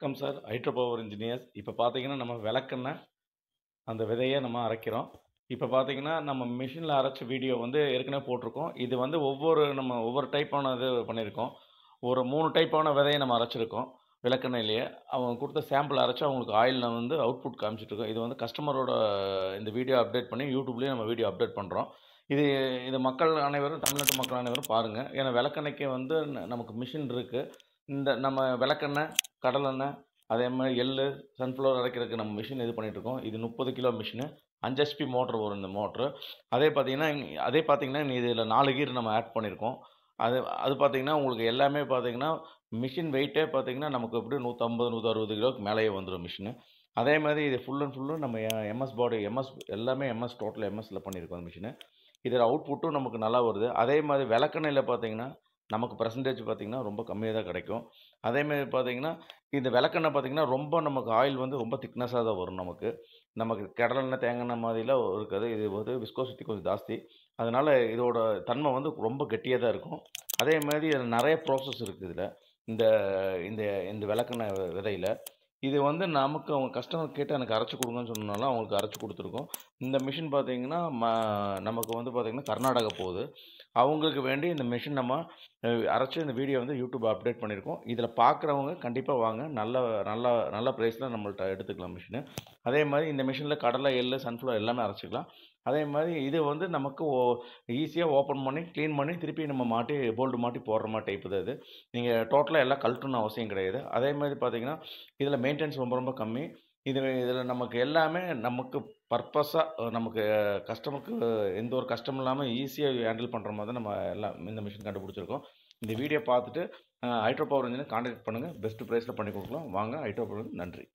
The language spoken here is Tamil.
வணக்கம் சார். Hydro power engineers. இப்போ பார்த்தீங்கன்னா, நம்ம விளக்கெண்ணெய் அந்த விதைய நம்ம அரைக்கிறோம். இப்போ பார்த்தீங்கன்னா, நம்ம மிஷினில அரைச்ச வீடியோ வந்து ஏற்கனவே போட்டிருக்கோம். இது வந்து ஒவ்வொரு டைப்பான இது பண்ணியிருக்கோம். ஒரு 3 டைப்பான விதைய நம்ம அரைச்சிருக்கோம். விளக்கெண்ணெயிலேயே. அவங்க குடுத்த சாம்பிள் அரைச்சு அவங்களுக்கு ஆயில்ல வந்து அவுட்புட் காமிச்சிட்டுருக்கோம். இது வந்து கஸ்டமரோட இந்த வீடியோ அப்டேட் பண்ணி யூடியூப்லேயும் நம்ம வீடியோ அப்டேட் பண்ணுறோம். இது இது மக்கள் அனைவரும் தமிழ்நாட்டு மக்கள் அனைவரும் பாருங்க. ஏன்னா விளக்கெண்ணெய்க்கு வந்து நமக்கு மிஷின் இருக்கு. இந்த நம்ம விளக்கெண்ணெய், கடலெண்ணெய், அதே மாரி எள்ளு, சன்ஃப்ளவர் அரைக்கிறதுக்கு நம்ம மிஷின் இது பண்ணிட்டுருக்கோம். இது 30 கிலோ மிஷினு. 5 ஹெச்பி மோட்டர் வரும் இந்த மோட்ரு. அதே பார்த்தீங்கன்னா, இதில 4 கியர் நம்ம ஆட் பண்ணியிருக்கோம். அது அது பார்த்தீங்கன்னா, உங்களுக்கு எல்லாமே பார்த்தீங்கன்னா, மிஷின் வெயிட்டே பார்த்தீங்கன்னா, நமக்கு எப்படியும் 150, 160 கிலோவுக்கு மேலேயே வந்துரும் மிஷினு. அதே மாரி இது ஃபுல் அண்ட் ஃபுல்லும் நம்ம எம்எஸ் பாடி எம்எஸ் எல்லாமே எம்எஸ் டோட்டல் எம்எஸ்ல பண்ணியிருக்கோம் அந்த மிஷினு. இதில அவுட்புட்டும் நமக்கு நல்லா வருது. அதே மாரி விளக்கெண்ணெயில பார்த்தீங்கன்னா, நமக்கு பெர்சன்டேஜ் பார்த்தீங்கன்னா, ரொம்ப கம்மியா தான் கிடைக்கும். அதேமாரி பார்த்தீங்கன்னா, இந்த விளக்கெண்ணெய் பார்த்தீங்கன்னா, ரொம்ப நமக்கு ஆயில் வந்து ரொம்ப திக்னஸா தான் வரும் நமக்கு. நமக்கு கடலெண்ணெய், தேங்காய் எண்ணெய் மாதிரிலாம் இருக்காது. இது வந்து விஸ்கோசிட்டி கொஞ்சம் ஜாஸ்தி. அதனால இதோட தன்மை வந்து ரொம்ப கெட்டியா தான் இருக்கும். அதே மாரி இதில நெறைய ப்ராசஸ் இருக்கு இதுல. இந்த இந்த இந்த விளக்கெண்ணெய் விதையில. இது வந்து நமக்கு அவங்க கஸ்டமர் கேட்டு எனக்கு அரைச்சு குடுங்கன்னு சொன்னனால, அவங்களுக்கு அரைச்சு குடுத்துருக்கோம். இந்த மிஷின் பார்த்தீங்கன்னா, நமக்கு வந்து பார்த்தீங்கன்னா, கர்நாடகா போகுது. அவங்களுக்கு வேண்டி இந்த மிஷின் நம்ம அரைச்சு இந்த வீடியோ வந்து யூடியூப் அப்டேட் பண்ணியிருக்கோம். இதில பார்க்குறவங்க கண்டிப்பா வாங்க. நல்ல நல்ல நல்ல பிரைஸ்ல நம்மள்ட்ட எடுத்துக்கலாம் மிஷினு. அதே மாரி இந்த மிஷின்ல கடலை, எள்ளு, சன்ஃப்ளவர் எல்லாமே அரைச்சுக்கலாம். அதே மாரி இது வந்து நமக்கு ஈஸியா ஓப்பன் பண்ணி, கிளீன் பண்ணி, திருப்பி நம்ம மாட்டி போல்ட் மாட்டி போடுற மாரி டைப்பு தான் இது. நீங்க டோட்டலா எல்லாம் கழட்டணும்னு அவசியம் கிடையாது. அதே மாரி பார்த்தீங்கன்னா, இதில மெயின்டெனன்ஸ் ரொம்ப ரொம்ப கம்மி. இதில நமக்கு எல்லாமே நமக்கு பர்ப்பஸா நமக்கு கஸ்டமருக்கு எந்த ஒரு கஷ்டமும் இல்லாம ஈஸியா ஹேண்டில் பண்ற மாரி தான் நம்ம எல்லாம் இந்த மிஷின் கண்டுபிடிச்சிருக்கோம். இந்த வீடியோ பார்த்துட்டு ஹைட்ரோ பவர் இன்ஜினியர் கான்டாக்ட் பண்ணுங்க. பெஸ்ட் பிரைஸ்ல பண்ணி குடுக்கலாம். வாங்க ஹைட்ரோ பவர் நன்றி.